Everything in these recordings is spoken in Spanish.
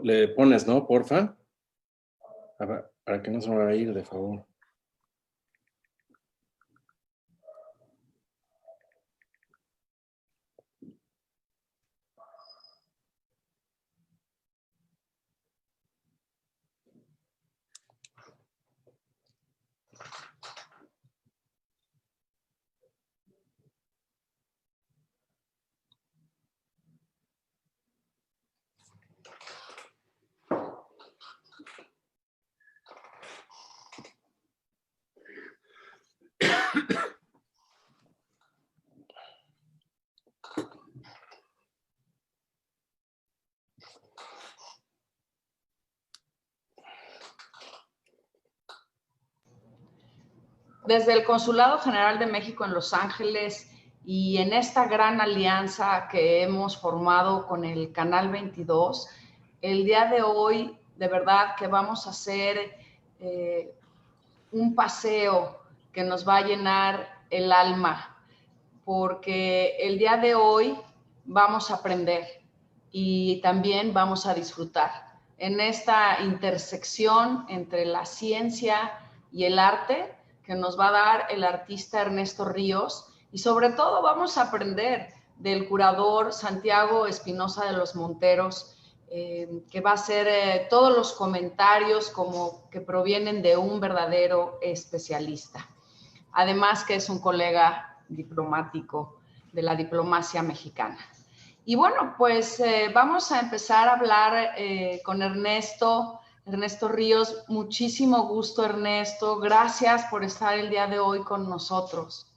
Le pones, ¿no? Porfa. Para que no se me vaya a ir, de favor. Desde el Consulado General de México en Los Ángeles y en esta gran alianza que hemos formado con el Canal 22, el día de hoy, de verdad que vamos a hacer un paseo que nos va a llenar el alma, porque el día de hoy vamos a aprender y también vamos a disfrutar en esta intersección entre la ciencia y el arte que nos va a dar el artista Ernesto Ríos, y sobre todo vamos a aprender del curador Santiago Espinosa de los Monteros, que va a hacer todos los comentarios como que provienen de un verdadero especialista. Además que es un colega diplomático de la diplomacia mexicana. Y bueno, pues vamos a empezar a hablar con Ernesto Ríos. Muchísimo gusto, Ernesto. Gracias por estar el día de hoy con nosotros.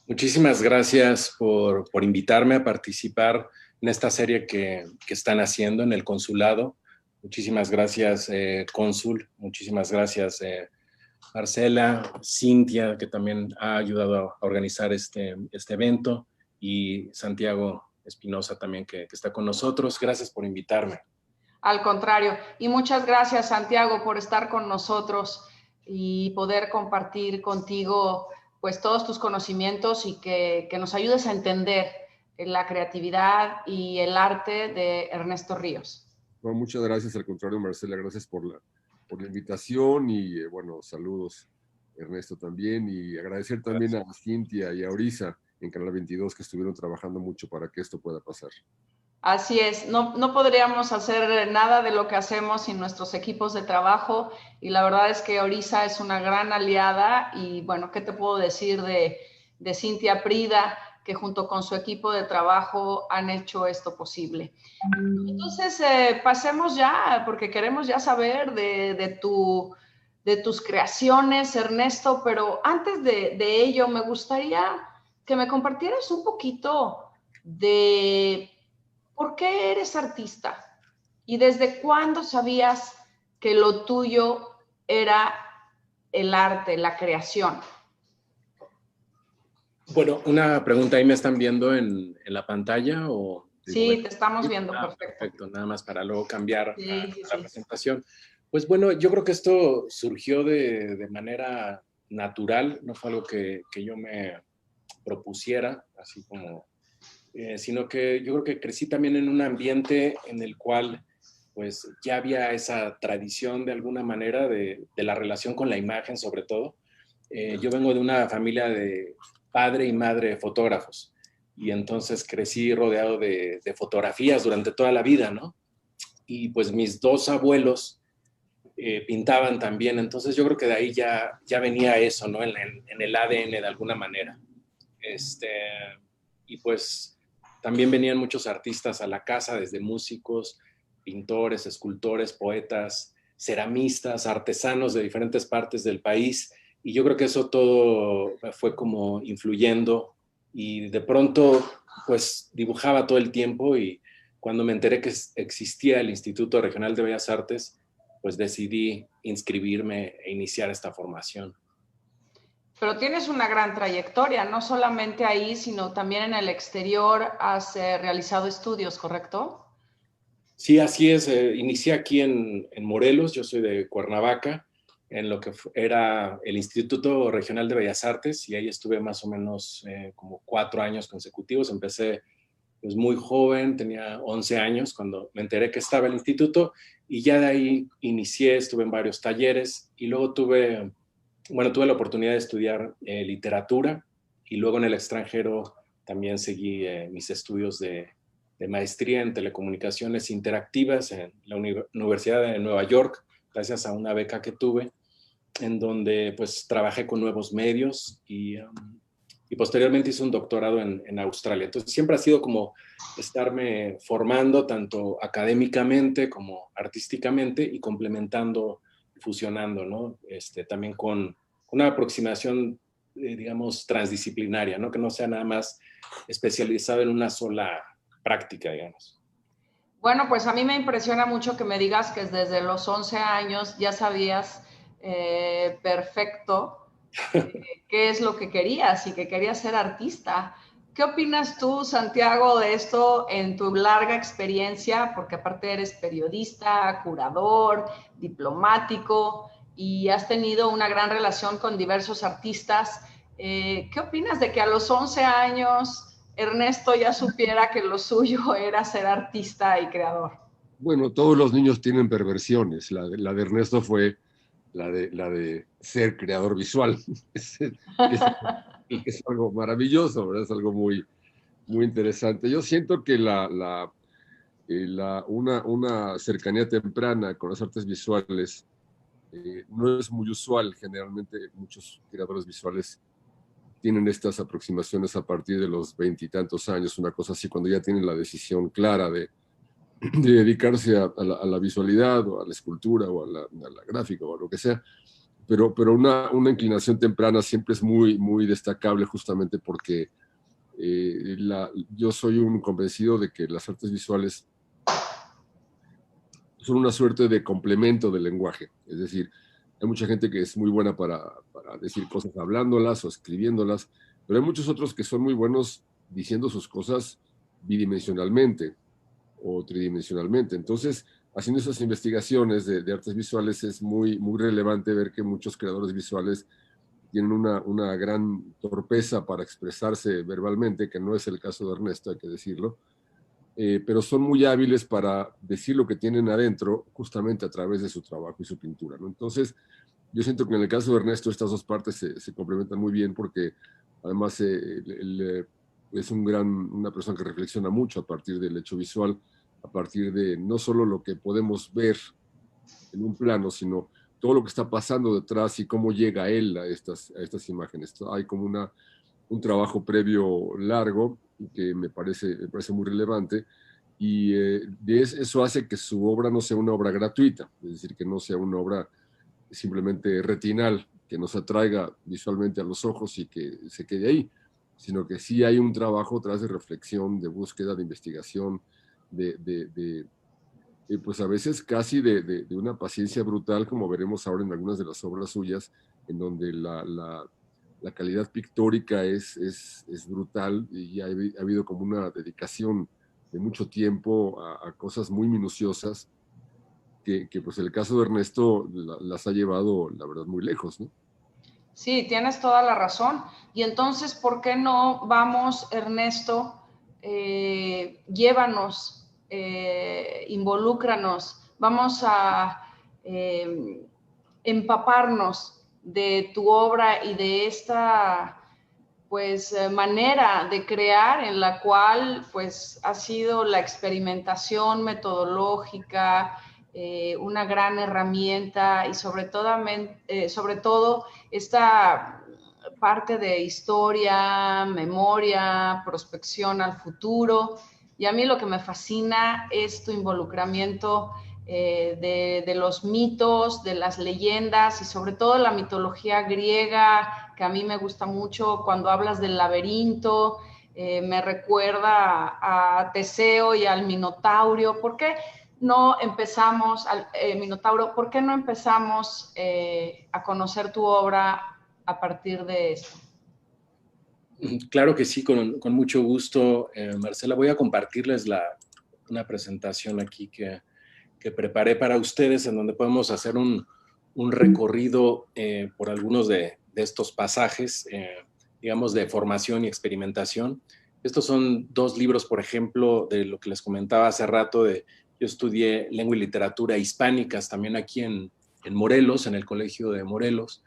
Muchísimas gracias por invitarme a participar en esta serie que están haciendo en el consulado. Muchísimas gracias, cónsul. Muchísimas gracias, Marcela, Cintia, que también ha ayudado a organizar este evento, y Santiago Espinosa también, que está con nosotros. Gracias por invitarme. Al contrario, y muchas gracias, Santiago, por estar con nosotros y poder compartir contigo pues todos tus conocimientos y que nos ayudes a entender la creatividad y el arte de Ernesto Ríos. No, muchas gracias, al contrario, Marcela, gracias por la invitación y bueno, saludos, Ernesto, también, y agradecer también gracias a Cintia y a Orisa en Canal 22 que estuvieron trabajando mucho para que esto pueda pasar. Así es, no podríamos hacer nada de lo que hacemos sin nuestros equipos de trabajo, y la verdad es que Orisa es una gran aliada. Y bueno, ¿qué te puedo decir de Cintia Prida, que junto con su equipo de trabajo han hecho esto posible? Entonces, pasemos ya, porque queremos ya saber de tus creaciones, Ernesto, pero antes de ello me gustaría que me compartieras un poquito de ¿por qué eres artista? ¿Y desde cuándo sabías que lo tuyo era el arte, la creación? Bueno, una pregunta, ¿ahí me están viendo en la pantalla? O, sí, te estamos viendo, perfecto. Perfecto, nada más para luego cambiar la presentación. Pues bueno, yo creo que esto surgió de manera natural, no fue algo que yo me propusiera, así como... sino que yo creo que crecí también en un ambiente en el cual pues ya había esa tradición de alguna manera de la relación con la imagen, sobre todo. Yo vengo de una familia de padre y madre fotógrafos, y entonces crecí rodeado de fotografías durante toda la vida, ¿no? Y pues mis dos abuelos pintaban también, entonces yo creo que de ahí ya venía eso, ¿no? En el ADN de alguna manera. Y pues también venían muchos artistas a la casa, desde músicos, pintores, escultores, poetas, ceramistas, artesanos de diferentes partes del país, y yo creo que eso todo fue como influyendo, y de pronto pues dibujaba todo el tiempo, y cuando me enteré que existía el Instituto Regional de Bellas Artes, pues decidí inscribirme e iniciar esta formación. Pero tienes una gran trayectoria, no solamente ahí, sino también en el exterior has realizado estudios, ¿correcto? Sí, así es. Inicié aquí en Morelos, yo soy de Cuernavaca, en lo que era el Instituto Regional de Bellas Artes, y ahí estuve más o menos como 4 años consecutivos. Empecé pues muy joven, tenía 11 años cuando me enteré que estaba el instituto, y ya de ahí inicié, estuve en varios talleres, y luego tuve la oportunidad de estudiar literatura, y luego en el extranjero también seguí mis estudios de maestría en telecomunicaciones interactivas en la Universidad de Nueva York, gracias a una beca que tuve, en donde pues trabajé con nuevos medios y posteriormente hice un doctorado en Australia. Entonces siempre ha sido como estarme formando tanto académicamente como artísticamente y complementando, fusionando, ¿no? También con una aproximación, digamos, transdisciplinaria, ¿no? Que no sea nada más especializado en una sola práctica, digamos. Bueno, pues a mí me impresiona mucho que me digas que desde los 11 años ya sabías perfecto qué es lo que querías y que querías ser artista. ¿Qué opinas tú, Santiago, de esto en tu larga experiencia? Porque aparte eres periodista, curador, diplomático y has tenido una gran relación con diversos artistas. ¿Qué opinas de que a los 11 años Ernesto ya supiera que lo suyo era ser artista y creador? Bueno, todos los niños tienen perversiones. La de Ernesto fue la de ser creador visual. Es algo maravilloso, ¿verdad? Es algo muy, muy interesante. Yo siento que una cercanía temprana con las artes visuales no es muy usual. Generalmente muchos creadores visuales tienen estas aproximaciones a partir de los 20 y tantos años, una cosa así, cuando ya tienen la decisión clara de dedicarse a la visualidad o a la escultura o a la gráfica o a lo que sea. Pero una inclinación temprana siempre es muy, muy destacable justamente porque yo soy un convencido de que las artes visuales son una suerte de complemento del lenguaje. Es decir, hay mucha gente que es muy buena para decir cosas hablándolas o escribiéndolas, pero hay muchos otros que son muy buenos diciendo sus cosas bidimensionalmente o tridimensionalmente. Entonces, haciendo esas investigaciones de artes visuales es muy, muy relevante ver que muchos creadores visuales tienen una gran torpeza para expresarse verbalmente, que no es el caso de Ernesto, hay que decirlo, pero son muy hábiles para decir lo que tienen adentro justamente a través de su trabajo y su pintura, ¿no? Entonces, yo siento que en el caso de Ernesto estas dos partes se complementan muy bien porque además es una persona que reflexiona mucho a partir del hecho visual, a partir de no solo lo que podemos ver en un plano, sino todo lo que está pasando detrás y cómo llega él a estas imágenes. Hay como un trabajo previo largo que me parece muy relevante y eso hace que su obra no sea una obra gratuita, es decir, que no sea una obra simplemente retinal, que nos atraiga visualmente a los ojos y que se quede ahí, sino que sí hay un trabajo tras de reflexión, de búsqueda, de investigación, pues a veces casi de una paciencia brutal, como veremos ahora en algunas de las obras suyas, en donde la calidad pictórica es brutal y ha habido como una dedicación de mucho tiempo a cosas muy minuciosas que pues el caso de Ernesto las ha llevado, la verdad, muy lejos, ¿no? Sí, tienes toda la razón. Y entonces, ¿por qué no vamos, Ernesto? Llévanos, involúcranos, vamos a empaparnos de tu obra y de esta pues manera de crear en la cual pues ha sido la experimentación metodológica una gran herramienta y sobre todo esta parte de historia, memoria, prospección al futuro. Y a mí lo que me fascina es tu involucramiento de los mitos, de las leyendas y sobre todo la mitología griega, que a mí me gusta mucho cuando hablas del laberinto, me recuerda a Teseo y al Minotauro. ¿Por qué no empezamos, Minotauro, por qué no empezamos a conocer tu obra a partir de esto? Claro que sí, con mucho gusto, Marcela. Voy a compartirles una presentación aquí que preparé para ustedes, en donde podemos hacer un un recorrido por algunos de estos pasajes, digamos, de formación y experimentación. Estos son 2 libros, por ejemplo, de lo que les comentaba hace rato. Yo estudié lengua y literatura hispánicas también aquí en Morelos, en el Colegio de Morelos,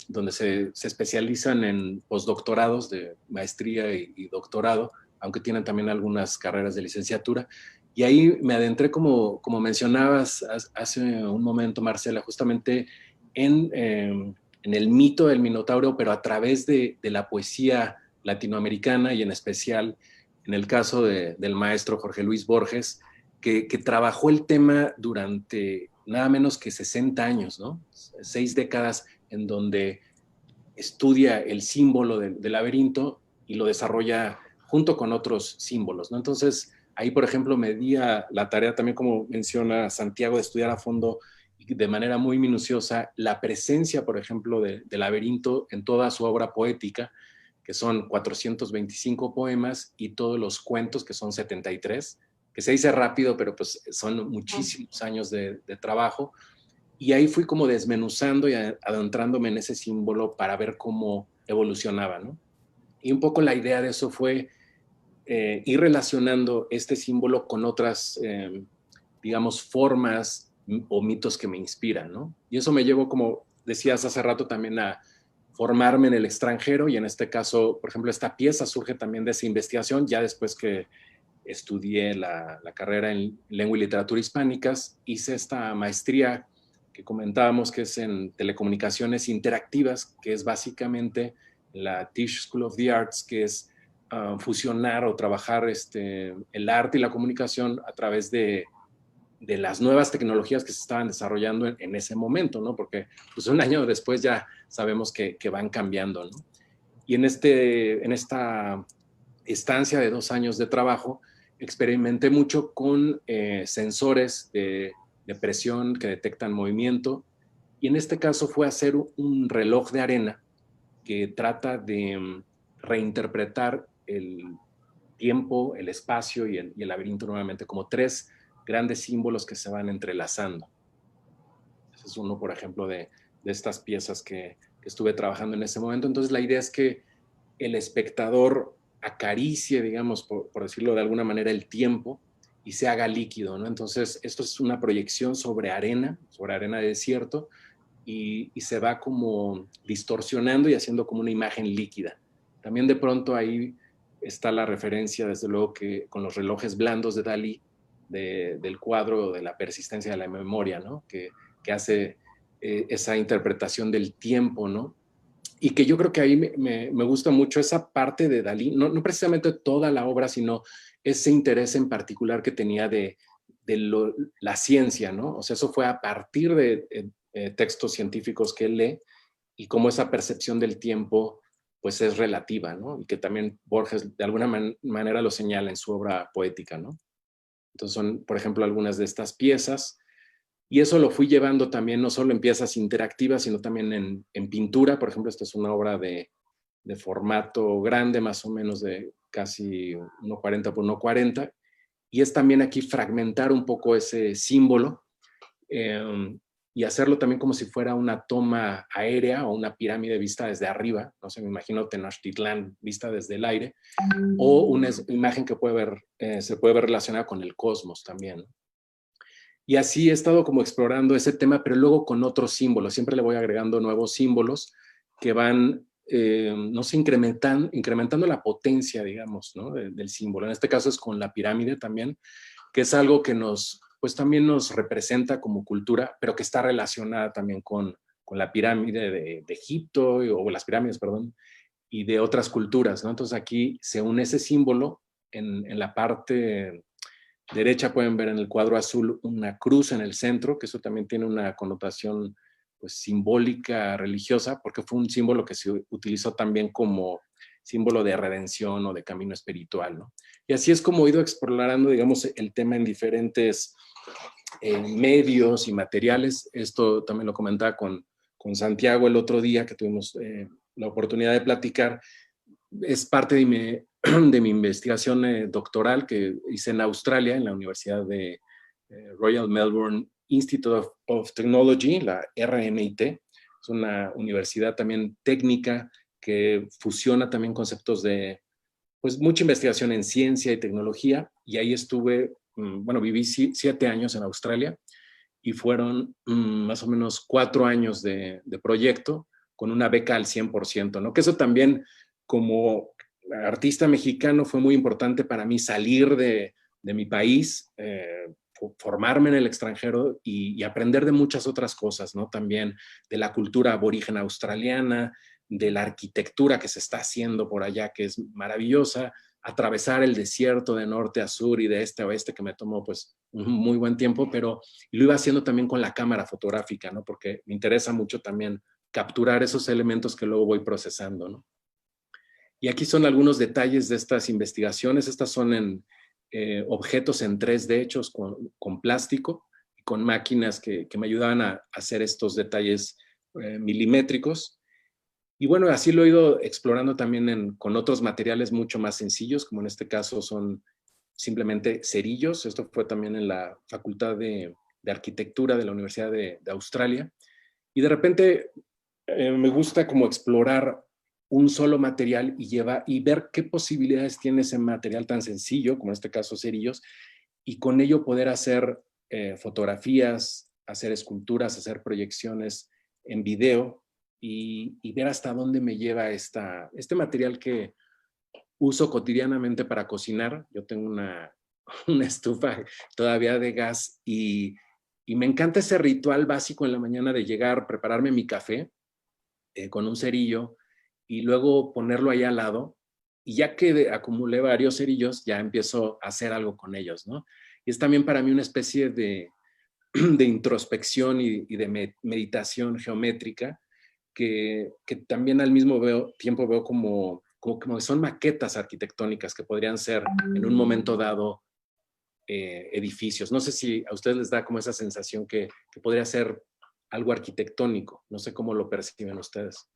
donde se especializan en postdoctorados de maestría y doctorado, aunque tienen también algunas carreras de licenciatura. Y ahí me adentré, como mencionabas hace un momento, Marcela, justamente en el mito del Minotauro, pero a través de la poesía latinoamericana y en especial en el caso del maestro Jorge Luis Borges, que trabajó el tema durante nada menos que 60 años, ¿no? 6 décadas en donde estudia el símbolo del laberinto y lo desarrolla junto con otros símbolos, ¿no? Entonces, ahí, por ejemplo, me di a la tarea también, como menciona Santiago, de estudiar a fondo y de manera muy minuciosa la presencia, por ejemplo, del laberinto en toda su obra poética, que son 425 poemas y todos los cuentos, que son 73, que se dice rápido, pero pues son muchísimos años de trabajo. Y ahí fui como desmenuzando y adentrándome en ese símbolo para ver cómo evolucionaba, ¿no? Y un poco la idea de eso fue ir relacionando este símbolo con otras, digamos, formas o mitos que me inspiran, ¿no? Y eso me llevó, como decías hace rato, también a formarme en el extranjero, y en este caso, por ejemplo, esta pieza surge también de esa investigación, ya después que estudié la carrera en lengua y literatura hispánicas, hice esta maestría que comentábamos, que es en telecomunicaciones interactivas, que es básicamente la Tisch School of the Arts, que es fusionar o trabajar el arte y la comunicación a través de las nuevas tecnologías que se estaban desarrollando en ese momento, ¿no? Porque pues un año después ya sabemos que van cambiando, ¿no? Y en esta estancia de 2 años de trabajo, experimenté mucho con sensores de presión que detectan movimiento, y en este caso fue hacer un reloj de arena que trata de reinterpretar el tiempo, el espacio y el laberinto nuevamente como 3 grandes símbolos que se van entrelazando. Ese es uno, por ejemplo, de estas piezas que estuve trabajando en ese momento. Entonces, la idea es que el espectador acaricie, digamos, por decirlo de alguna manera, el tiempo y se haga líquido, ¿no? Entonces, esto es una proyección sobre arena de desierto, y se va como distorsionando y haciendo como una imagen líquida. También de pronto ahí está la referencia, desde luego, que con los relojes blandos de Dalí, del cuadro de la persistencia de la memoria, ¿no? Que hace esa interpretación del tiempo, ¿no? Y que yo creo que ahí me gusta mucho esa parte de Dalí, no precisamente toda la obra, sino ese interés en particular que tenía de la ciencia, ¿no? O sea, eso fue a partir de textos científicos que él lee, y cómo esa percepción del tiempo pues es relativa, ¿no? Y que también Borges de alguna manera lo señala en su obra poética, ¿no? Entonces son, por ejemplo, algunas de estas piezas. Y eso lo fui llevando también no solo en piezas interactivas, sino también en pintura. Por ejemplo, esta es una obra de formato grande, más o menos de casi 1,40 por 1,40. Y es también aquí fragmentar un poco ese símbolo, y hacerlo también como si fuera una toma aérea o una pirámide vista desde arriba. No sé, me imagino Tenochtitlán vista desde el aire, o una imagen que se puede ver relacionada con el cosmos también, ¿no? Y así he estado como explorando ese tema, pero luego con otros símbolos. Siempre le voy agregando nuevos símbolos que van, no sé, incrementando la potencia, digamos, ¿no? del símbolo. En este caso es con la pirámide también, que es algo que pues también nos representa como cultura, pero que está relacionada también con la pirámide de Egipto, o las pirámides, perdón, y de otras culturas, ¿no? Entonces aquí se une ese símbolo. En la parte derecha pueden ver en el cuadro azul una cruz en el centro, que eso también tiene una connotación pues simbólica, religiosa, porque fue un símbolo que se utilizó también como símbolo de redención o de camino espiritual, ¿no? Y así es como he ido explorando, digamos, el tema en diferentes medios y materiales. Esto también lo comentaba con Santiago el otro día, que tuvimos la oportunidad de platicar. Es parte de mi investigación doctoral que hice en Australia, en la Universidad de Royal Melbourne Institute of Technology, la RMIT. Es una universidad también técnica que fusiona también conceptos de, pues, mucha investigación en ciencia y tecnología. Y ahí estuve, bueno, viví 7 años en Australia y fueron más o menos 4 años de proyecto con una beca al 100%, ¿no? Que eso también, como artista mexicano, fue muy importante para mí salir de mi país, formarme en el extranjero y aprender de muchas otras cosas, ¿no? También de la cultura aborigen australiana, de la arquitectura que se está haciendo por allá, que es maravillosa, atravesar el desierto de norte a sur y de este a oeste, que me tomó pues un muy buen tiempo, pero lo iba haciendo también con la cámara fotográfica, ¿no? Porque me interesa mucho también capturar esos elementos que luego voy procesando, ¿no? Y aquí son algunos detalles de estas investigaciones. Estas son en objetos en 3D hechos con plástico y con máquinas que me ayudaban a hacer estos detalles milimétricos. Y bueno, así lo he ido explorando también con otros materiales mucho más sencillos, como en este caso son simplemente cerillos. Esto fue también en la Facultad de Arquitectura de la Universidad de Australia. Y de repente me gusta como explorar un solo material y ver qué posibilidades tiene ese material tan sencillo, como en este caso cerillos, y con ello poder hacer fotografías, hacer esculturas, hacer proyecciones en video y ver hasta dónde me lleva este material que uso cotidianamente para cocinar. Yo tengo una estufa todavía de gas y me encanta ese ritual básico en la mañana de llegar, prepararme mi café con un cerillo y luego ponerlo ahí al lado. Y ya que acumulé varios cerillos, ya empiezo a hacer algo con ellos, ¿no? Y es también para mí una especie de introspección y de meditación geométrica que también al mismo tiempo veo como que son maquetas arquitectónicas que podrían ser en un momento dado edificios. No sé si a ustedes les da como esa sensación que podría ser algo arquitectónico. No sé cómo lo perciben ustedes.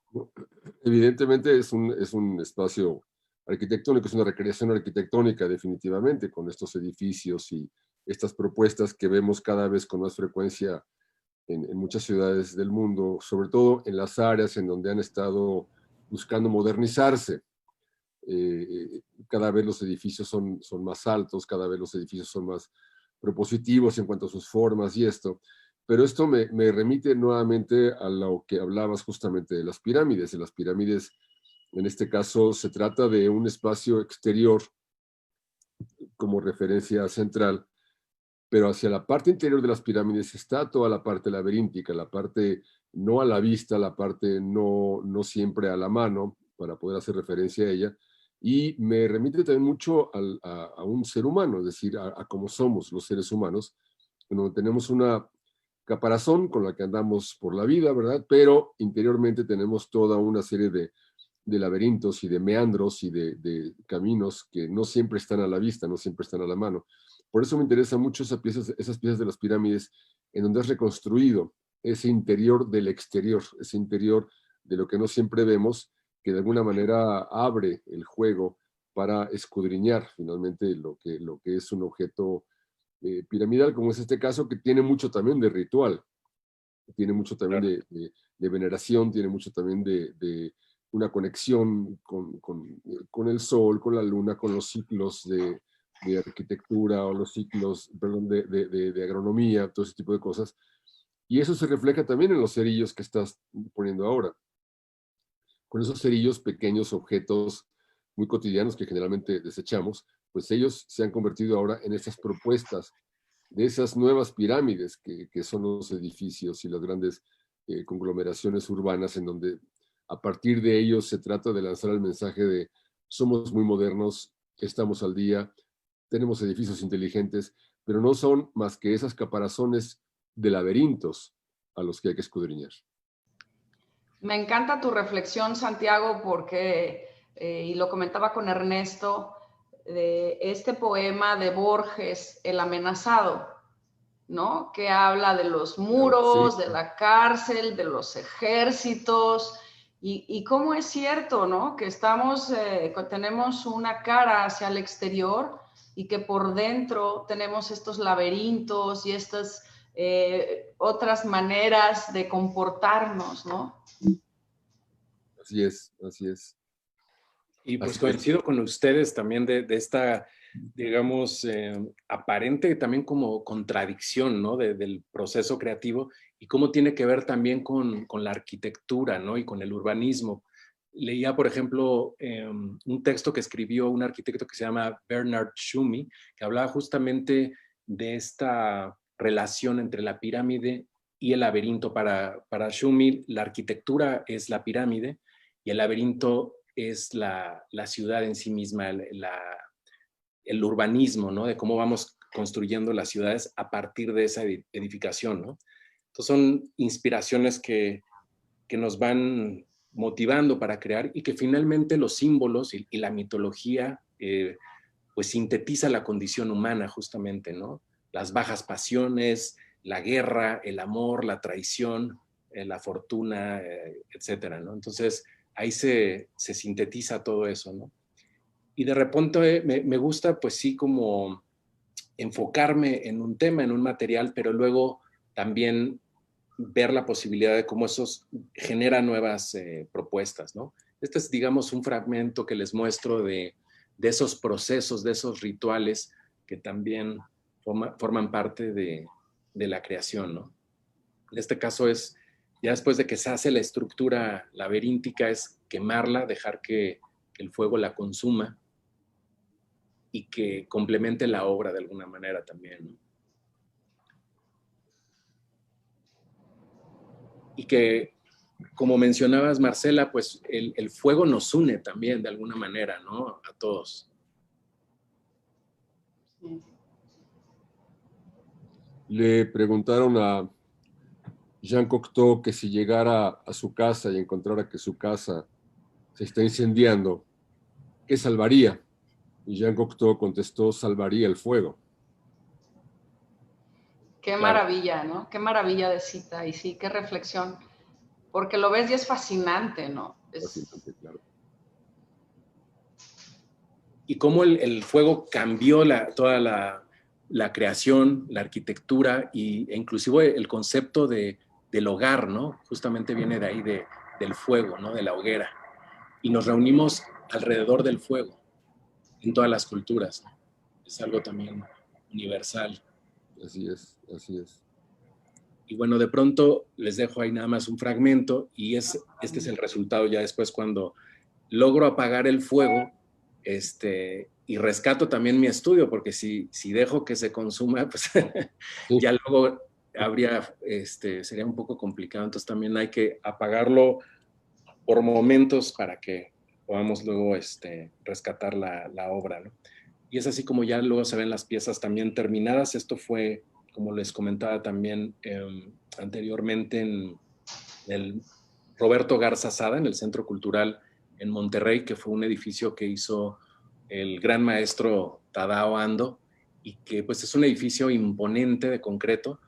Evidentemente es un espacio arquitectónico, es una recreación arquitectónica definitivamente, con estos edificios y estas propuestas que vemos cada vez con más frecuencia en muchas ciudades del mundo, sobre todo en las áreas en donde han estado buscando modernizarse. Cada vez los edificios son más altos, cada vez los edificios son más propositivos en cuanto a sus formas y esto. Pero esto me remite nuevamente a lo que hablabas justamente de las pirámides. En las pirámides, en este caso, se trata de un espacio exterior como referencia central, pero hacia la parte interior de las pirámides está toda la parte laberíntica, la parte no a la vista, la parte no siempre a la mano, para poder hacer referencia a ella. Y me remite también mucho a un ser humano, es decir, a cómo somos los seres humanos, donde tenemos una caparazón con la que andamos por la vida, ¿verdad? Pero interiormente tenemos toda una serie de laberintos y de meandros y de caminos que no siempre están a la vista, no siempre están a la mano. Por eso me interesa mucho esas piezas de las pirámides en donde has reconstruido ese interior del exterior, ese interior de lo que no siempre vemos, que de alguna manera abre el juego para escudriñar finalmente lo que es un objeto piramidal, como es este caso, que tiene mucho también de ritual, tiene mucho también de veneración, tiene mucho también de una conexión con el sol, con la luna, con los ciclos de arquitectura o los ciclos, perdón, de agronomía, todo ese tipo de cosas. Y eso se refleja también en los cerillos que estás poniendo ahora. Con esos cerillos, pequeños objetos muy cotidianos que generalmente desechamos, pues ellos se han convertido ahora en esas propuestas de esas nuevas pirámides que son los edificios y las grandes conglomeraciones urbanas en donde a partir de ellos se trata de lanzar el mensaje de somos muy modernos, estamos al día, tenemos edificios inteligentes, pero no son más que esas caparazones de laberintos a los que hay que escudriñar. Me encanta tu reflexión, Santiago, porque, y lo comentaba con Ernesto, de este poema de Borges, El amenazado, ¿no? Que habla de los muros, de la cárcel, de los ejércitos, y cómo es cierto, ¿no? Que tenemos una cara hacia el exterior y que por dentro tenemos estos laberintos y estas otras maneras de comportarnos, ¿no? Así es, así es. Y pues coincido con ustedes también de esta, digamos, aparente también como contradicción, ¿no? Del proceso creativo y cómo tiene que ver también con la arquitectura, ¿no? Y con el urbanismo. Leía, por ejemplo, un texto que escribió un arquitecto que se llama Bernard Tschumi, que hablaba justamente de esta relación entre la pirámide y el laberinto. Para Tschumi, la arquitectura es la pirámide y el laberinto es la ciudad en sí misma, el urbanismo, ¿no? De cómo vamos construyendo las ciudades a partir de esa edificación, ¿no? Entonces son inspiraciones que nos van motivando para crear y que finalmente los símbolos y la mitología pues sintetiza la condición humana justamente, ¿no? Las bajas pasiones, la guerra, el amor, la traición, la fortuna, etcétera, ¿no? Entonces ahí se sintetiza todo eso, ¿no? Y de repente me gusta, pues sí, como enfocarme en un tema, en un material, pero luego también ver la posibilidad de cómo eso genera nuevas propuestas, ¿no? Este es, digamos, un fragmento que les muestro de esos procesos, de esos rituales que también forman parte de la creación, ¿no? En este caso es, ya después de que se hace la estructura laberíntica, es quemarla, dejar que el fuego la consuma y que complemente la obra de alguna manera también, ¿no? Y que, como mencionabas, Marcela, pues el fuego nos une también de alguna manera, ¿no? A todos. Sí. Le preguntaron a Jean Cocteau que si llegara a su casa y encontrara que su casa se está incendiando, ¿qué salvaría? Y Jean Cocteau contestó, salvaría el fuego. Qué Claro. maravilla, ¿no? Qué maravilla de cita y sí, qué reflexión. Porque lo ves y es fascinante, ¿no? Fascinante, claro. Y cómo el fuego cambió toda la creación, la arquitectura e inclusive el concepto del hogar, ¿no? Justamente viene de ahí, del fuego, ¿no? De la hoguera. Y nos reunimos alrededor del fuego en todas las culturas, ¿no? Es algo también universal. Así es, así es. Y bueno, de pronto les dejo ahí nada más un fragmento y este es el resultado ya después cuando logro apagar el fuego y rescato también mi estudio, porque si dejo que se consuma, pues Sí. ya luego sería un poco complicado. Entonces también hay que apagarlo por momentos para que podamos luego rescatar la obra, ¿no? Y es así como ya luego se ven las piezas también terminadas. Esto fue, como les comentaba también anteriormente, en el Roberto Garza Sada, en el Centro Cultural en Monterrey, que fue un edificio que hizo el gran maestro Tadao Ando, y que pues es un edificio imponente de concreto,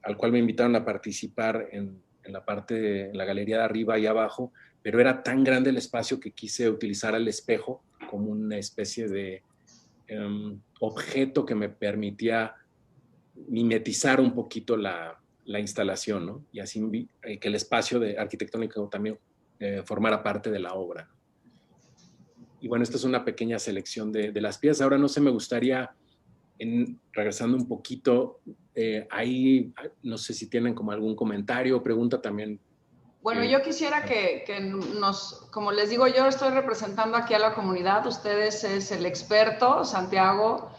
al cual me invitaron a participar en la galería de arriba y abajo, pero era tan grande el espacio que quise utilizar el espejo como una especie de objeto que me permitía mimetizar un poquito la instalación, ¿no? Y así que el espacio arquitectónico también formara parte de la obra. Y bueno, esta es una pequeña selección de las piezas. Ahora no sé, me gustaría, regresando un poquito, ahí no sé si tienen como algún comentario o pregunta también. Bueno, yo quisiera que como les digo, yo estoy representando aquí a la comunidad, ustedes es el experto, Santiago,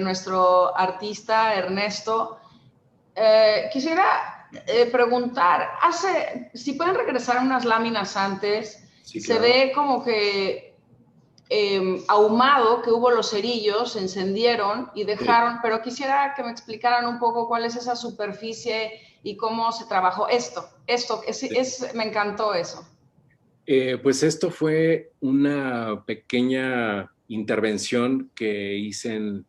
nuestro artista, Ernesto. Quisiera preguntar, si pueden regresar unas láminas antes, Sí, se claro. ve como que ahumado, que hubo los cerillos, se encendieron y dejaron, pero quisiera que me explicaran un poco cuál es esa superficie y cómo se trabajó me encantó eso. Pues esto fue una pequeña intervención que hice en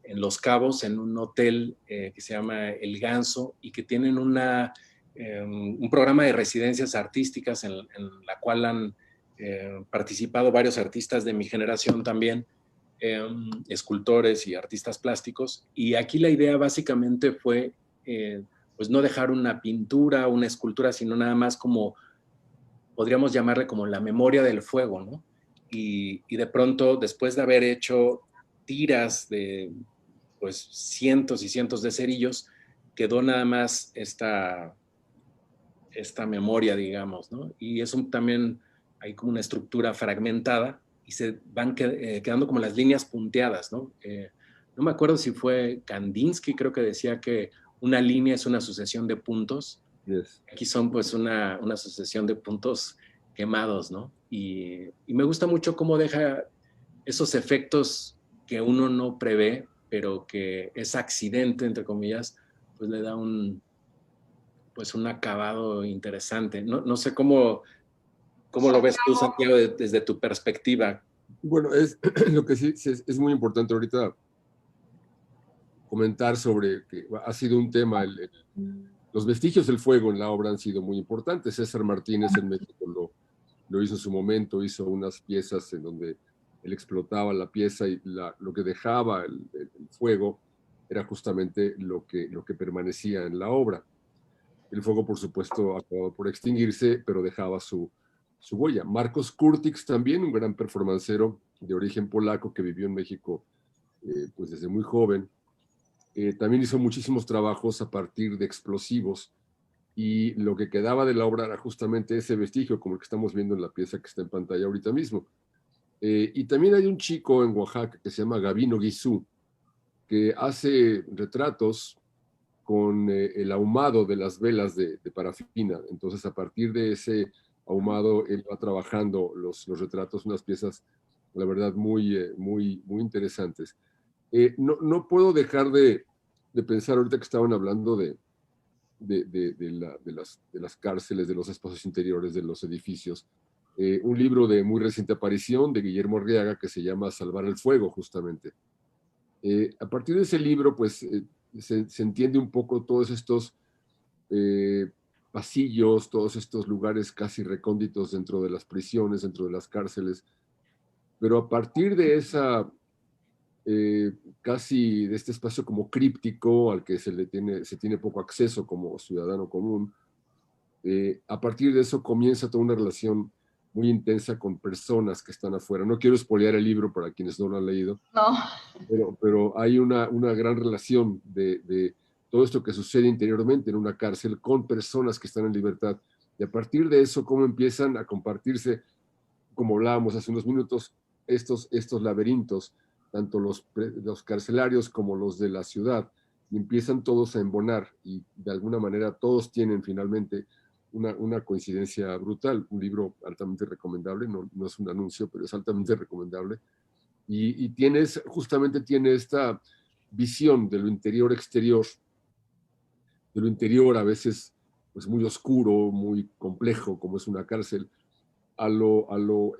Los Cabos, en un hotel que se llama El Ganso y que tienen un programa de residencias artísticas en la cual han participado varios artistas de mi generación también. escultores y artistas plásticos. Y aquí la idea básicamente fue pues no dejar una pintura, una escultura, sino nada más como, podríamos llamarle como la memoria del fuego, ¿no? Y de pronto, después de haber hecho tiras de pues cientos y cientos de cerillos, quedó nada más esta memoria, digamos, ¿no? Y eso también hay como una estructura fragmentada y se van quedando como las líneas punteadas, ¿no? No me acuerdo si fue Kandinsky, creo que decía que una línea es una sucesión de puntos. Yes. Aquí son pues una sucesión de puntos quemados, ¿no? Y me gusta mucho cómo deja esos efectos que uno no prevé, pero que es accidente, entre comillas, pues le da un acabado interesante. No sé cómo lo ves tú, Santiago, desde tu perspectiva. Bueno, lo que sí es muy importante ahorita comentar sobre que ha sido un tema, los vestigios del fuego en la obra han sido muy importantes. César Martínez en México lo hizo en su momento, hizo unas piezas en donde él explotaba la pieza y lo que dejaba el fuego era justamente lo que permanecía en la obra. El fuego, por supuesto, acabó por extinguirse, pero dejaba su huella. Marcos Kurtix también, un gran performancero de origen polaco que vivió en México pues desde muy joven. También hizo muchísimos trabajos a partir de explosivos y lo que quedaba de la obra era justamente ese vestigio, como el que estamos viendo en la pieza que está en pantalla ahorita mismo. Y también hay un chico en Oaxaca que se llama Gabino Guizú, que hace retratos con el ahumado de las velas de parafina. Entonces, a partir de ese ahumado, él va trabajando los retratos, unas piezas, la verdad, muy interesantes. No puedo dejar de pensar, ahorita que estaban hablando de las cárceles, de los espacios interiores, de los edificios, un libro de muy reciente aparición de Guillermo Arriaga que se llama Salvar el Fuego, justamente. A partir de ese libro, pues, se entiende un poco todos estos pasillos, todos estos lugares casi recónditos dentro de las prisiones, dentro de las cárceles, pero a partir de esa casi de este espacio como críptico al que se tiene poco acceso como ciudadano común, a partir de eso comienza toda una relación muy intensa con personas que están afuera. No quiero espolear el libro para quienes no lo han leído, pero hay una gran relación de todo esto que sucede interiormente en una cárcel con personas que están en libertad. Y a partir de eso, cómo empiezan a compartirse, como hablábamos hace unos minutos, estos laberintos, tanto los carcelarios como los de la ciudad, y empiezan todos a embonar y de alguna manera todos tienen finalmente una coincidencia brutal. Un libro altamente recomendable, no es un anuncio, pero es altamente recomendable. Y justamente tiene esta visión de lo interior-exterior, de lo interior a veces pues muy oscuro, muy complejo, como es una cárcel, a lo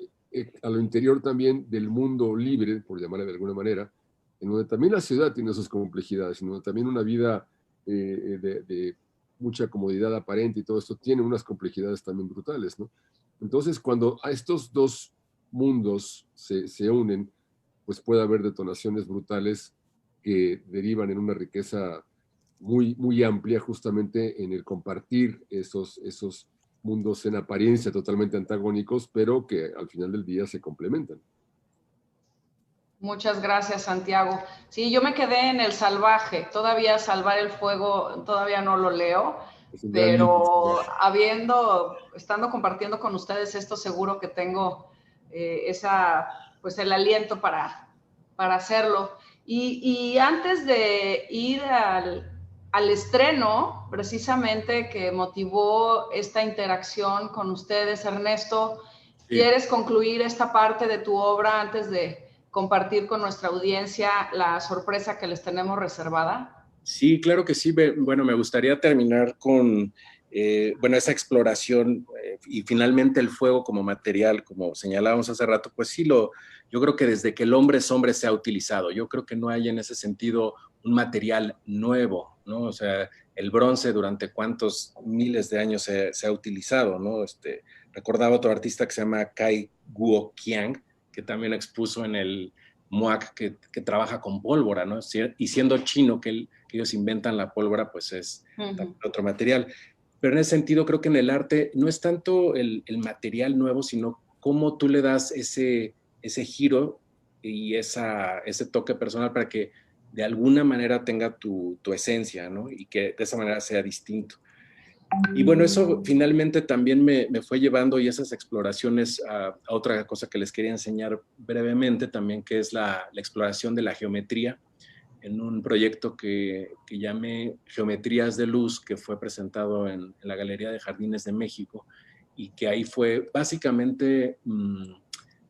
interior también del mundo libre, por llamarle de alguna manera, en donde también la ciudad tiene sus complejidades, en donde también una vida de mucha comodidad aparente y todo esto tiene unas complejidades también brutales, ¿no? Entonces, cuando a estos dos mundos se unen, pues puede haber detonaciones brutales que derivan en una riqueza muy amplia justamente en el compartir esos mundos en apariencia totalmente antagónicos, pero que al final del día se complementan. Muchas gracias, Santiago. Sí, yo me quedé en El Salvaje. Todavía Salvar el Fuego, todavía no lo leo, pero estando compartiendo con ustedes esto, seguro que tengo pues el aliento para hacerlo. Y antes de ir al estreno, precisamente, que motivó esta interacción con ustedes, Ernesto, sí. ¿Quieres concluir esta parte de tu obra antes de compartir con nuestra audiencia la sorpresa que les tenemos reservada? Sí, claro que sí. Bueno, me gustaría terminar con esa exploración y finalmente el fuego como material, como señalábamos hace rato, pues sí, yo creo que desde que el hombre es hombre se ha utilizado. Yo creo que no hay en ese sentido un material nuevo, ¿no? O sea, el bronce durante cuántos miles de años se ha utilizado, ¿no? Recordaba otro artista que se llama Kai Guo Qiang, que también expuso en el MUAC que trabaja con pólvora, ¿no? Y siendo chino que ellos inventan la pólvora, pues es otro material. Pero en ese sentido creo que en el arte no es tanto el material nuevo, sino cómo tú le das ese giro y ese toque personal para que de alguna manera tenga tu esencia, ¿no? Y que de esa manera sea distinto. Y bueno, eso finalmente también me fue llevando, y esas exploraciones, a otra cosa que les quería enseñar brevemente también, que es la exploración de la geometría, en un proyecto que llamé Geometrías de Luz, que fue presentado en la Galería de Jardines de México, y que ahí fue básicamente,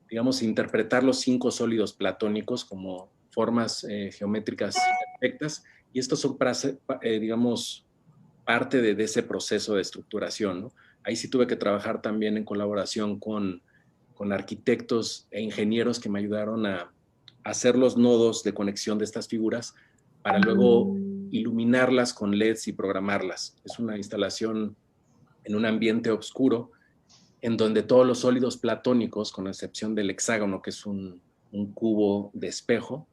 digamos, interpretar los 5 sólidos platónicos como formas geométricas perfectas, y estos son, digamos, parte de ese proceso de estructuración, ¿no? Ahí sí tuve que trabajar también en colaboración con arquitectos e ingenieros que me ayudaron a hacer los nodos de conexión de estas figuras para luego iluminarlas con LEDs y programarlas. Es una instalación en un ambiente oscuro en donde todos los sólidos platónicos, con excepción del hexágono, que es un cubo de espejo,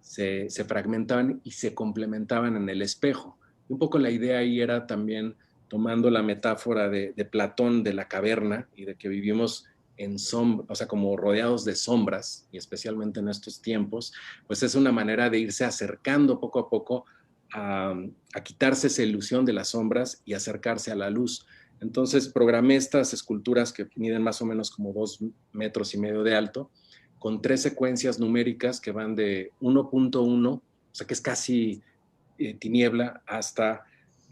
se fragmentaban y se complementaban en el espejo. Un poco la idea ahí era también, tomando la metáfora de Platón de la caverna y de que vivimos en sombra, o sea, como rodeados de sombras, y especialmente en estos tiempos, pues es una manera de irse acercando poco a poco a quitarse esa ilusión de las sombras y acercarse a la luz. Entonces programé estas esculturas que miden más o menos como 2,5 metros de alto, con 3 secuencias numéricas que van de 1.1, o sea que es casi tiniebla, hasta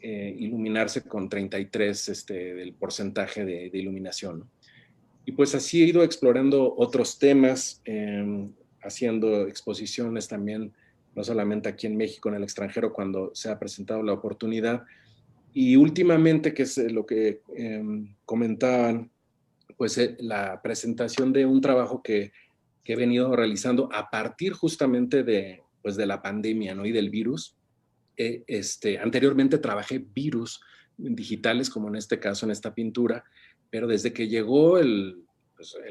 iluminarse con 33 del porcentaje de iluminación, ¿no? Y pues así he ido explorando otros temas, haciendo exposiciones también, no solamente aquí en México, en el extranjero, cuando se ha presentado la oportunidad. Y últimamente, que es lo que comentaban, pues la presentación de un trabajo que he venido realizando a partir justamente pues de la pandemia, ¿no? Y del virus. Anteriormente trabajé virus digitales, como en este caso, en esta pintura, pero desde que llegó el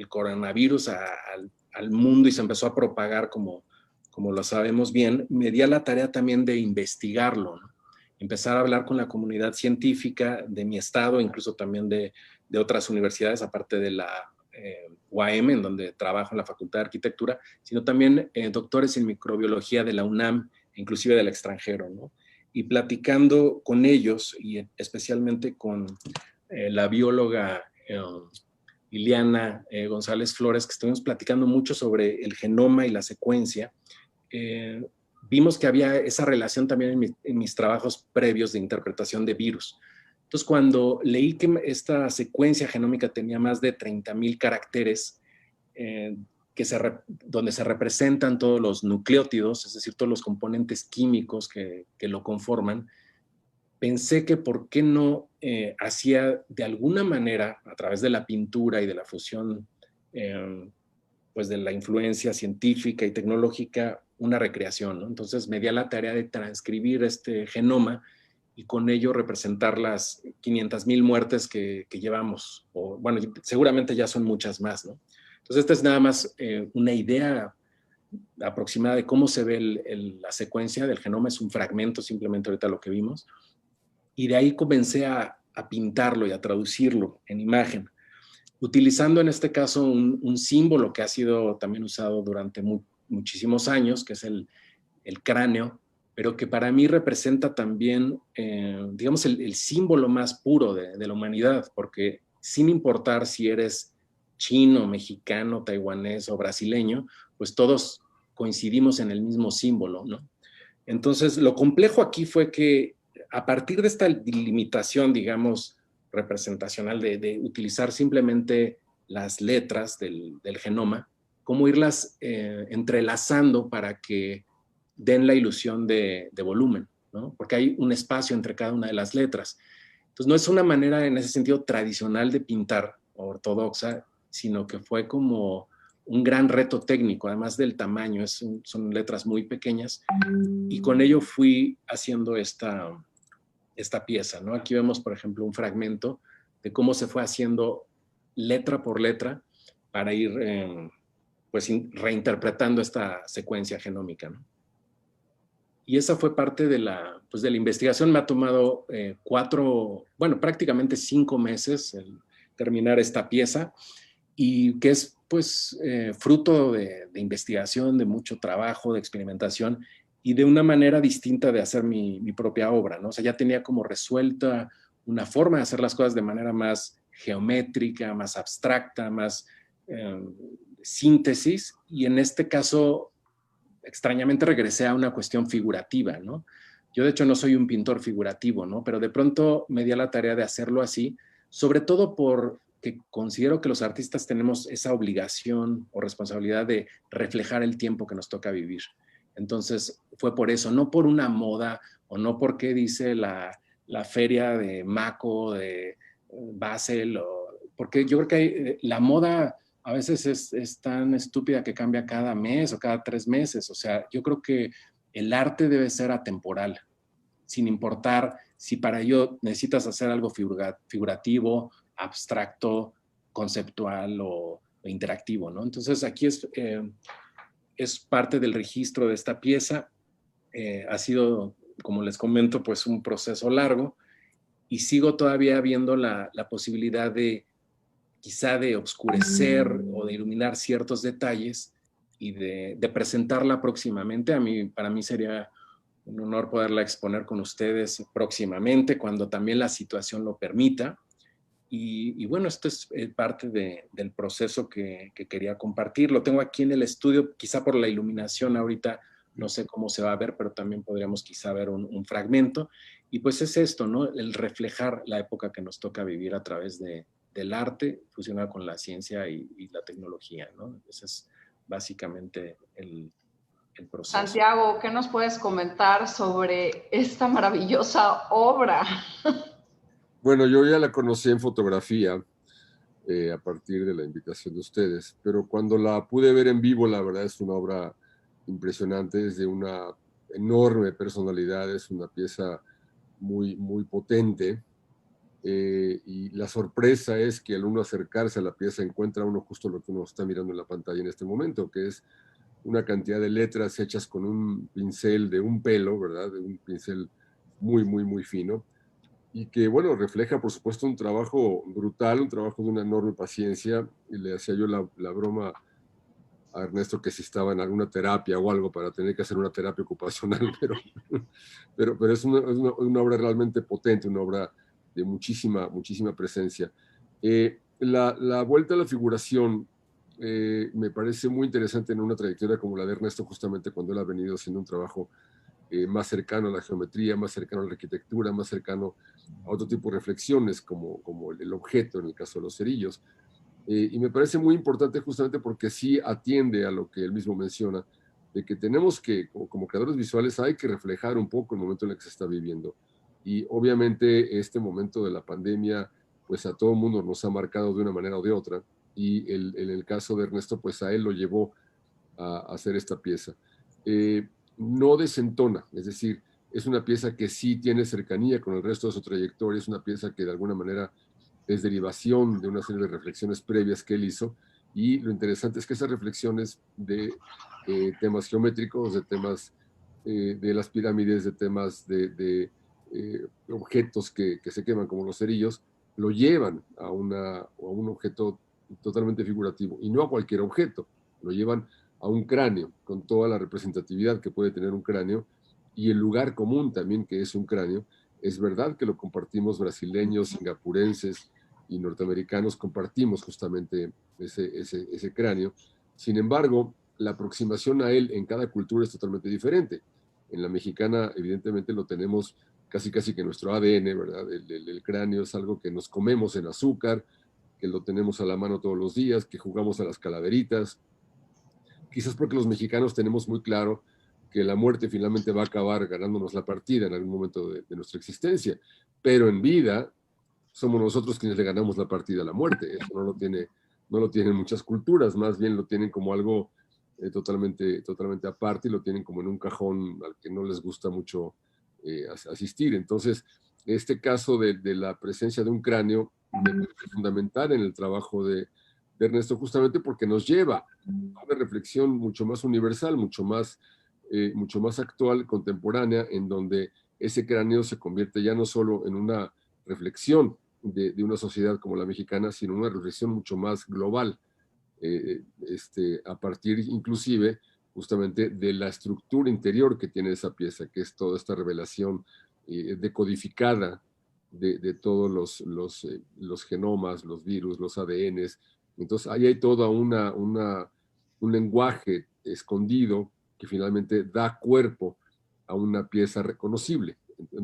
coronavirus al mundo y se empezó a propagar como lo sabemos bien, me di a la tarea también de investigarlo, ¿no? Empezar a hablar con la comunidad científica de mi estado, incluso también de otras universidades, aparte de la UAM, en donde trabajo en la Facultad de Arquitectura, sino también doctores en microbiología de la UNAM, inclusive del extranjero, ¿no? Y platicando con ellos, y especialmente con la bióloga Liliana González Flores, que estuvimos platicando mucho sobre el genoma y la secuencia, vimos que había esa relación también en mis trabajos previos de interpretación de virus. Entonces, cuando leí que esta secuencia genómica tenía más de 30,000 caracteres, donde se representan todos los nucleótidos, es decir, todos los componentes químicos que lo conforman, pensé que por qué no hacía de alguna manera, a través de la pintura y de la fusión, pues de la influencia científica y tecnológica, una recreación, ¿no? Entonces me di a la tarea de transcribir este genoma y con ello representar las 500,000 muertes que llevamos, o bueno, seguramente ya son muchas más, ¿no? Entonces esta es nada más una idea aproximada de cómo se ve la secuencia del genoma. Es un fragmento simplemente ahorita lo que vimos, y de ahí comencé a pintarlo y a traducirlo en imagen, utilizando en este caso un símbolo que ha sido también usado durante muchísimos años, que es el cráneo, pero que para mí representa también, digamos, el símbolo más puro de la humanidad, porque sin importar si eres chino, mexicano, taiwanés o brasileño, pues todos coincidimos en el mismo símbolo, ¿no? Entonces, lo complejo aquí fue que a partir de esta limitación, digamos, representacional de utilizar simplemente las letras del genoma, cómo irlas entrelazando para que den la ilusión de volumen, ¿no? Porque hay un espacio entre cada una de las letras. Entonces, no es una manera en ese sentido tradicional de pintar, ortodoxa, sino que fue como un gran reto técnico, además del tamaño, son letras muy pequeñas, y con ello fui haciendo esta pieza, ¿no? Aquí vemos, por ejemplo, un fragmento de cómo se fue haciendo letra por letra para ir pues reinterpretando esta secuencia genómica, ¿no? Y esa fue parte de la investigación. Me ha tomado prácticamente 5 meses el terminar esta pieza, y que es pues fruto de investigación, de mucho trabajo, de experimentación y de una manera distinta de hacer mi propia obra, ¿no? O sea, ya tenía como resuelta una forma de hacer las cosas de manera más geométrica, más abstracta, más síntesis, y en este caso extrañamente regresé a una cuestión figurativa, ¿no? Yo de hecho no soy un pintor figurativo, ¿no? Pero de pronto me di a la tarea de hacerlo así, sobre todo porque considero que los artistas tenemos esa obligación o responsabilidad de reflejar el tiempo que nos toca vivir. Entonces fue por eso, no por una moda o no porque dice la feria de Mako, de Basel, porque yo creo que la moda a veces es tan estúpida que cambia cada mes o cada 3 meses. O sea, yo creo que el arte debe ser atemporal, sin importar si para ello necesitas hacer algo figurativo, abstracto, conceptual o interactivo, ¿no? Entonces aquí es parte del registro de esta pieza. Ha sido, como les comento, pues un proceso largo, y sigo todavía viendo la posibilidad de quizá de oscurecer o de iluminar ciertos detalles y de presentarla próximamente. Para mí sería un honor poderla exponer con ustedes próximamente, cuando también la situación lo permita. Y bueno, esto es parte del proceso que quería compartir. Lo tengo aquí en el estudio, quizá por la iluminación ahorita no sé cómo se va a ver, pero también podríamos quizá ver un fragmento. Y pues es esto, ¿no? El reflejar la época que nos toca vivir a través del arte fusionado con la ciencia y la tecnología, ¿no? Ese es básicamente el proceso. Santiago, ¿qué nos puedes comentar sobre esta maravillosa obra? Bueno, yo ya la conocí en fotografía a partir de la invitación de ustedes, pero cuando la pude ver en vivo, la verdad es una obra impresionante, es de una enorme personalidad, es una pieza muy, muy potente. Y la sorpresa es que al uno acercarse a la pieza encuentra uno justo lo que uno está mirando en la pantalla en este momento, que es una cantidad de letras hechas con un pincel de un pelo, ¿verdad? De un pincel muy, muy, muy fino, y que, bueno, refleja, por supuesto, un trabajo brutal, un trabajo de una enorme paciencia, y le hacía yo la broma a Ernesto que si estaba en alguna terapia o algo para tener que hacer una terapia ocupacional, pero es una obra realmente potente, una obra de muchísima, muchísima presencia. La vuelta a la figuración me parece muy interesante en una trayectoria como la de Ernesto, justamente cuando él ha venido haciendo un trabajo más cercano a la geometría, más cercano a la arquitectura, más cercano a otro tipo de reflexiones, como el objeto en el caso de los cerillos. Y me parece muy importante justamente porque sí atiende a lo que él mismo menciona, de que tenemos que, como creadores visuales, hay que reflejar un poco el momento en el que se está viviendo. Y obviamente este momento de la pandemia, pues a todo el mundo nos ha marcado de una manera o de otra. Y en el caso de Ernesto, pues a él lo llevó a hacer esta pieza. No desentona, es decir, es una pieza que sí tiene cercanía con el resto de su trayectoria, es una pieza que de alguna manera es derivación de una serie de reflexiones previas que él hizo, y lo interesante es que esas reflexiones de temas geométricos, de temas de las pirámides, de temas de objetos que se queman como los cerillos, lo llevan a un objeto totalmente figurativo, y no a cualquier objeto, lo llevan a un cráneo, con toda la representatividad que puede tener un cráneo, y el lugar común también que es un cráneo. Es verdad que lo compartimos brasileños, singapurenses y norteamericanos, compartimos justamente ese cráneo. Sin embargo, la aproximación a él en cada cultura es totalmente diferente. En la mexicana, evidentemente, lo tenemos casi que nuestro ADN, ¿verdad? El cráneo es algo que nos comemos en azúcar, que lo tenemos a la mano todos los días, que jugamos a las calaveritas. Quizás porque los mexicanos tenemos muy claro que la muerte finalmente va a acabar ganándonos la partida en algún momento de nuestra existencia, pero en vida somos nosotros quienes le ganamos la partida a la muerte. Eso no lo tienen muchas culturas, más bien lo tienen como algo totalmente aparte, y lo tienen como en un cajón al que no les gusta mucho asistir. Entonces, este caso de la presencia de un cráneo me parece fundamental en el trabajo de Ernesto, justamente porque nos lleva a una reflexión mucho más universal, mucho más actual, contemporánea, en donde ese cráneo se convierte ya no solo en una reflexión de una sociedad como la mexicana, sino una reflexión mucho más global, a partir inclusive justamente de la estructura interior que tiene esa pieza, que es toda esta revelación decodificada de todos los genomas, los virus, los ADNs. Entonces ahí hay todo un lenguaje escondido que finalmente da cuerpo a una pieza reconocible.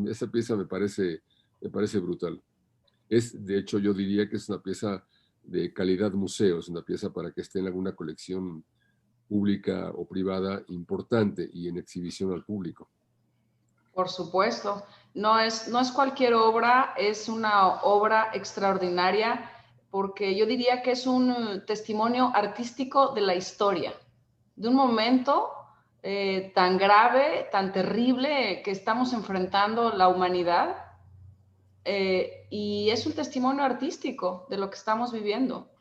Esa pieza me parece brutal. De hecho, yo diría que es una pieza de calidad museo, es una pieza para que esté en alguna colección pública o privada importante y en exhibición al público. Por supuesto, no es cualquier obra, es una obra extraordinaria, porque yo diría que es un testimonio artístico de la historia, de un momento tan grave, tan terrible que estamos enfrentando la humanidad, y es un testimonio artístico de lo que estamos viviendo.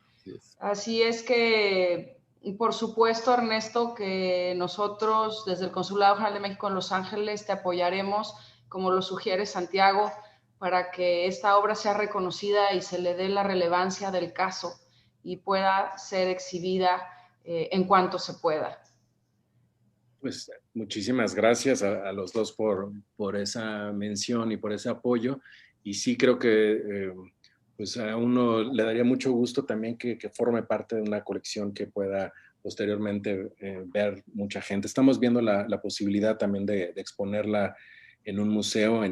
Así es que, por supuesto, Ernesto, que nosotros desde el Consulado General de México en Los Ángeles te apoyaremos, como lo sugiere Santiago, para que esta obra sea reconocida y se le dé la relevancia del caso y pueda ser exhibida en cuanto se pueda. Pues muchísimas gracias a los dos por esa mención y por ese apoyo. Y sí creo que pues a uno le daría mucho gusto también que forme parte de una colección que pueda posteriormente ver mucha gente. Estamos viendo la posibilidad también de exponerla en un museo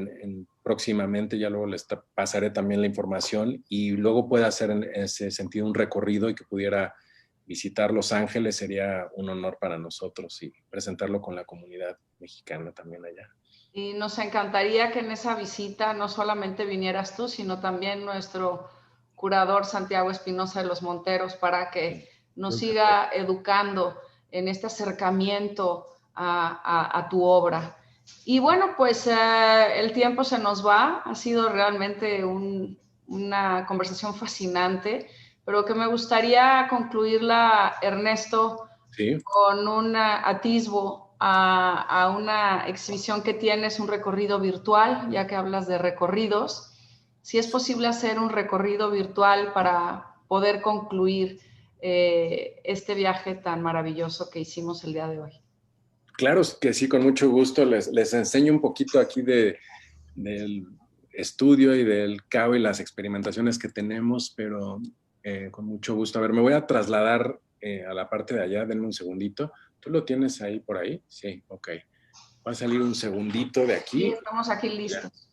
próximamente, ya luego les pasaré también la información, y luego pueda hacer en ese sentido un recorrido y que pudiera visitar Los Ángeles. Sería un honor para nosotros y presentarlo con la comunidad mexicana también allá. Y nos encantaría que en esa visita no solamente vinieras tú, sino también nuestro curador Santiago Espinosa de los Monteros, para que nos siga educando en este acercamiento a tu obra. Y bueno, pues el tiempo se nos va. Ha sido realmente una conversación fascinante, pero que me gustaría concluirla, Ernesto, ¿sí?, con un atisbo a una exhibición que tienes, un recorrido virtual, ya que hablas de recorridos. Si es posible hacer un recorrido virtual para poder concluir este viaje tan maravilloso que hicimos el día de hoy. Claro que sí, con mucho gusto. Les enseño un poquito aquí del estudio y del CAO y las experimentaciones que tenemos, pero con mucho gusto. A ver, me voy a trasladar a la parte de allá. Denme un segundito. ¿Tú lo tienes ahí por ahí? Sí, ok. Va a salir un segundito de aquí. Sí, estamos aquí listos.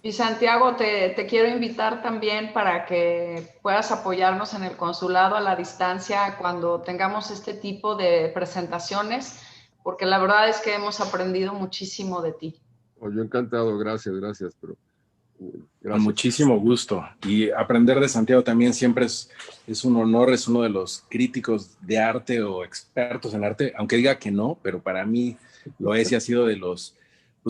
Y Santiago, te quiero invitar también para que puedas apoyarnos en el consulado a la distancia cuando tengamos este tipo de presentaciones, porque la verdad es que hemos aprendido muchísimo de ti. Yo encantado, gracias, pero gracias. Con muchísimo gusto. Y aprender de Santiago también siempre es un honor. Es uno de los críticos de arte o expertos en arte, aunque diga que no, pero para mí lo es y ha sido de los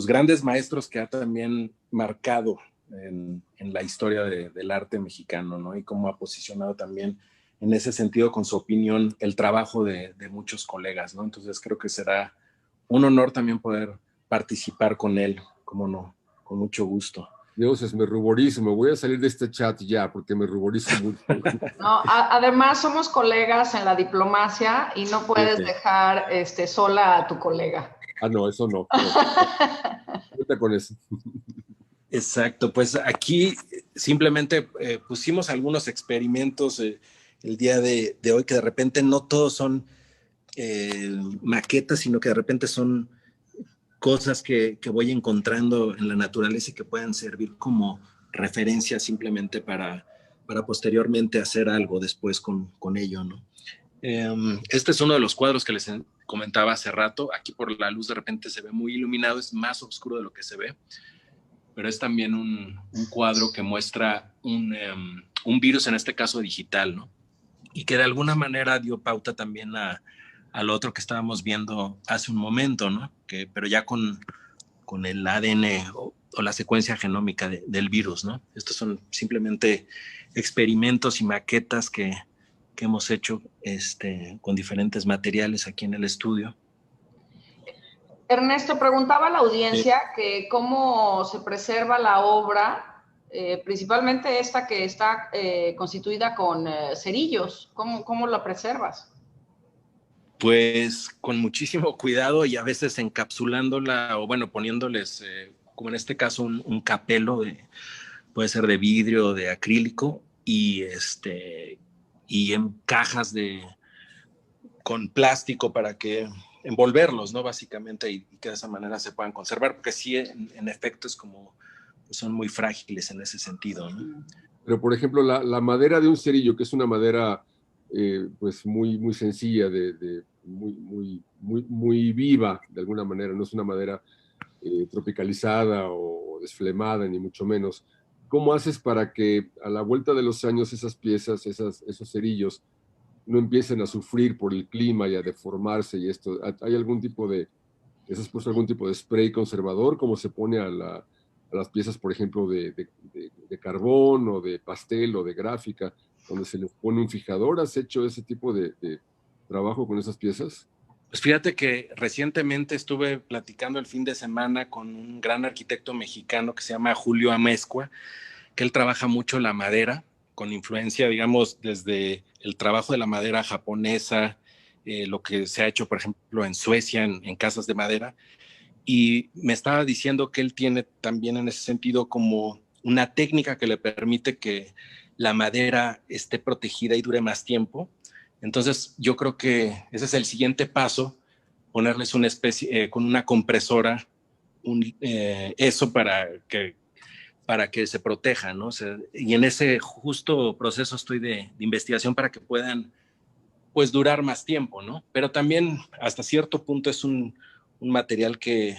grandes maestros que ha también marcado en la historia del arte mexicano, ¿no? Y cómo ha posicionado también en ese sentido con su opinión el trabajo de muchos colegas, ¿no? Entonces creo que será un honor también poder participar con él, como no, con mucho gusto. Dios, me ruborizo, me voy a salir de este chat ya porque me ruborizo mucho. No, además somos colegas en la diplomacia y no puedes dejar sola a tu colega. No, eso no. Cuenta con eso. Exacto, pues aquí simplemente pusimos algunos experimentos el día de hoy, que de repente no todos son maquetas, sino que de repente son cosas que voy encontrando en la naturaleza y que puedan servir como referencia simplemente para posteriormente hacer algo después con ello, ¿no? Este es uno de los cuadros que les comentaba hace rato. Aquí por la luz de repente se ve muy iluminado, es más oscuro de lo que se ve, pero es también un cuadro que muestra un virus, en este caso digital, ¿no? Y que de alguna manera dio pauta también al otro que estábamos viendo hace un momento, ¿no? Pero ya con el ADN la secuencia genómica del virus, ¿no? Estos son simplemente experimentos y maquetas que hemos hecho con diferentes materiales aquí en el estudio. Ernesto, preguntaba a la audiencia que cómo se preserva la obra, principalmente esta que está constituida con cerillos. ¿Cómo la preservas? Pues con muchísimo cuidado y a veces encapsulándola o bueno, poniéndoles, como en este caso, un capelo, puede ser de vidrio o de acrílico y en cajas con plástico para que envolverlos, ¿no? Básicamente, y que de esa manera se puedan conservar, porque sí, en efecto, es como, pues son muy frágiles en ese sentido, ¿no? Pero, por ejemplo, la madera de un cerillo, que es una madera pues muy sencilla, muy viva, de alguna manera, no es una madera tropicalizada o desflemada, ni mucho menos. ¿Cómo haces para que a la vuelta de los años esas piezas, esos cerillos, no empiecen a sufrir por el clima y a deformarse y esto? ¿Hay algún tipo de, has puesto algún tipo de spray conservador, como se pone a las piezas, por ejemplo, de carbón o de pastel o de gráfica, donde se les pone un fijador? ¿Has hecho ese tipo de trabajo con esas piezas? Pues fíjate que recientemente estuve platicando el fin de semana con un gran arquitecto mexicano que se llama Julio Amezcua, que él trabaja mucho la madera, con influencia, digamos, desde el trabajo de la madera japonesa, lo que se ha hecho, por ejemplo, en Suecia, en casas de madera, y me estaba diciendo que él tiene también en ese sentido como una técnica que le permite que la madera esté protegida y dure más tiempo. Entonces yo creo que ese es el siguiente paso, ponerles una especie, con una compresora, eso para que se proteja, ¿no? O sea, y en ese justo proceso estoy de investigación para que puedan, pues, durar más tiempo, ¿no? Pero también hasta cierto punto es un material que,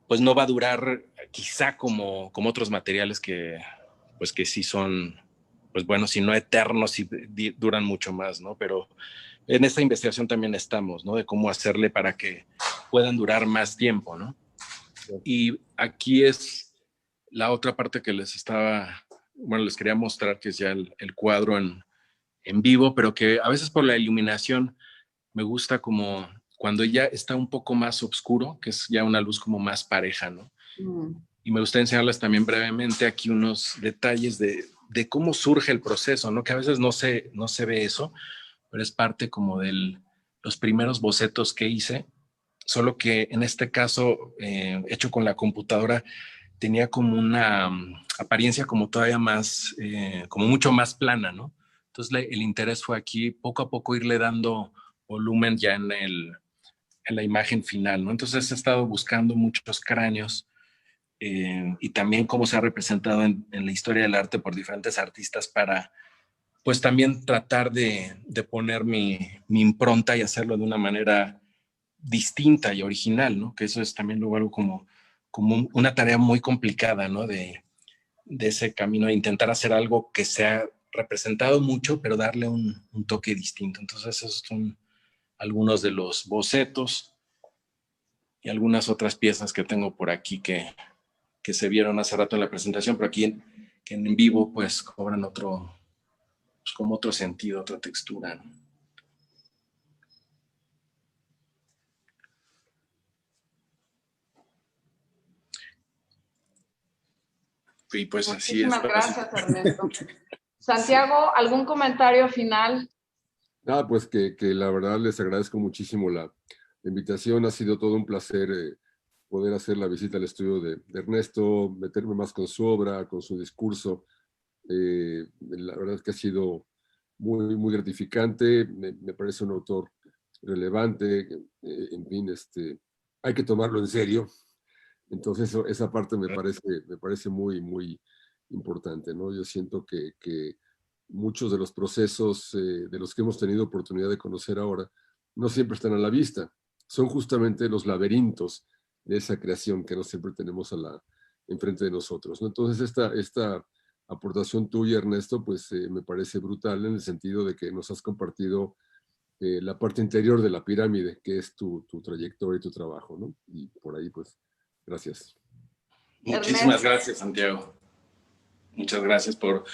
pues, no va a durar quizá como otros materiales pues, que sí son, pues, bueno, si no eternos, sí duran mucho más, ¿no? Pero en esta investigación también estamos, ¿no? De cómo hacerle para que puedan durar más tiempo, ¿no? Y aquí es la otra parte que les quería mostrar, que es ya el cuadro en vivo, pero que a veces por la iluminación me gusta como cuando ya está un poco más oscuro, que es ya una luz como más pareja, ¿no? Y me gusta enseñarles también brevemente aquí unos detalles de cómo surge el proceso, ¿no? Que a veces no se ve eso, pero es parte como de los primeros bocetos que hice, solo que en este caso, hecho con la computadora, tenía como una apariencia como todavía más, como mucho más plana, ¿no? Entonces el interés fue aquí poco a poco irle dando volumen ya en la imagen final, ¿no? Entonces he estado buscando muchos cráneos y también cómo se ha representado en la historia del arte por diferentes artistas para, pues también tratar de poner mi impronta y hacerlo de una manera distinta y original, ¿no? Que eso es también luego algo como una tarea muy complicada, ¿no? De ese camino, de intentar hacer algo que se ha representado mucho, pero darle un toque distinto. Entonces esos son algunos de los bocetos y algunas otras piezas que tengo por aquí que se vieron hace rato en la presentación, pero aquí en vivo pues cobran otro, pues, como otro sentido, otra textura, ¿no? Y pues así es. Muchísimas gracias, Ernesto. Santiago, ¿algún comentario final? Nada, pues que la verdad les agradezco muchísimo la invitación. Ha sido todo un placer poder hacer la visita al estudio de Ernesto, meterme más con su obra, con su discurso. La verdad es que ha sido muy gratificante. Me parece un autor relevante. En fin, hay que tomarlo en serio. Entonces, esa parte me parece muy importante, ¿no? Yo siento que muchos de los procesos de los que hemos tenido oportunidad de conocer ahora no siempre están a la vista. Son justamente los laberintos de esa creación que no siempre tenemos enfrente de nosotros, ¿no? Entonces, esta aportación tuya, Ernesto, pues me parece brutal en el sentido de que nos has compartido la parte interior de la pirámide, que es tu trayectoria y tu trabajo, ¿no? Y por ahí, pues, gracias. Muchísimas gracias, Santiago. Muchas gracias por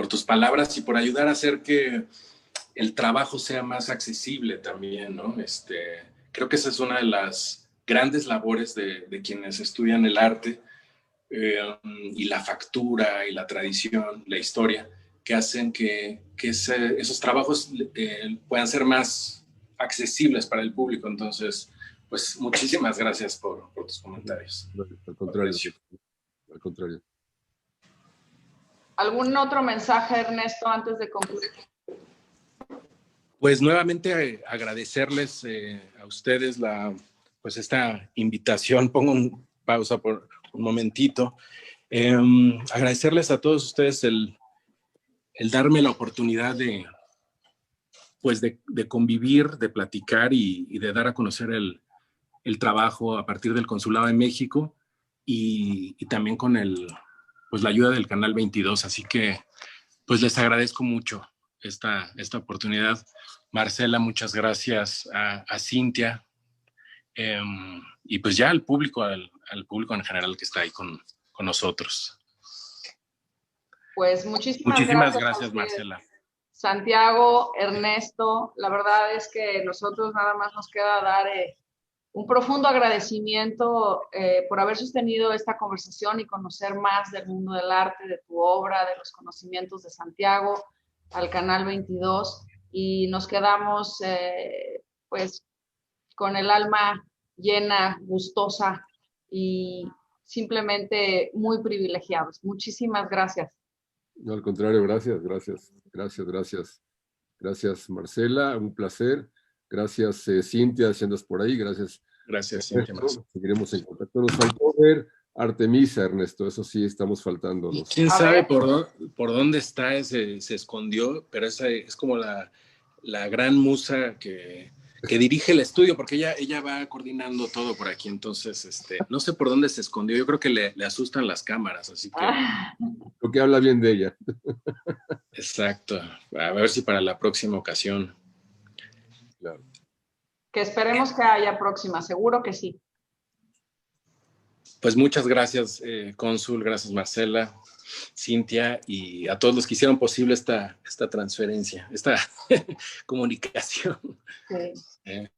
tus palabras y por ayudar a hacer que el trabajo sea más accesible también, ¿no? Creo que esa es una de las grandes labores de quienes estudian el arte y la factura y la tradición, la historia, que hacen que esos trabajos puedan ser más accesibles para el público. Entonces, pues muchísimas gracias por tus comentarios. Al contrario. Al contrario. ¿Algún otro mensaje, Ernesto, antes de concluir? Pues nuevamente agradecerles a ustedes esta invitación. Pongo un pausa por un momentito. Agradecerles a todos ustedes el darme la oportunidad de convivir, de platicar y de dar a conocer el trabajo a partir del Consulado de México y también con la ayuda del Canal 22. Así que pues les agradezco mucho esta oportunidad. Marcela, muchas gracias a Cintia y pues ya al público en general que está ahí con nosotros. Pues muchísimas gracias, Marcela. Santiago, Ernesto, la verdad es que nosotros nada más nos queda dar un profundo agradecimiento por haber sostenido esta conversación y conocer más del mundo del arte, de tu obra, de los conocimientos de Santiago, al Canal 22, y nos quedamos pues con el alma llena, gustosa y simplemente muy privilegiados. Muchísimas gracias. No, al contrario, gracias, Marcela, un placer. Gracias, Cintia, si andas por ahí. Gracias, Cintia. Seguiremos en contacto. Nos faltó ver Artemisa, Ernesto, eso sí, estamos faltándonos. ¿Quién sabe por dónde está? Se escondió, pero esa es como la gran musa que dirige el estudio, porque ella va coordinando todo por aquí. Entonces, no sé por dónde se escondió. Yo creo que le asustan las cámaras, así que... Lo que habla bien de ella. Exacto. A ver si para la próxima ocasión. Claro. Que esperemos que haya próxima, seguro que sí. Pues muchas gracias, Cónsul, gracias, Marcela, Cintia, y a todos los que hicieron posible esta transferencia, esta comunicación. Sí.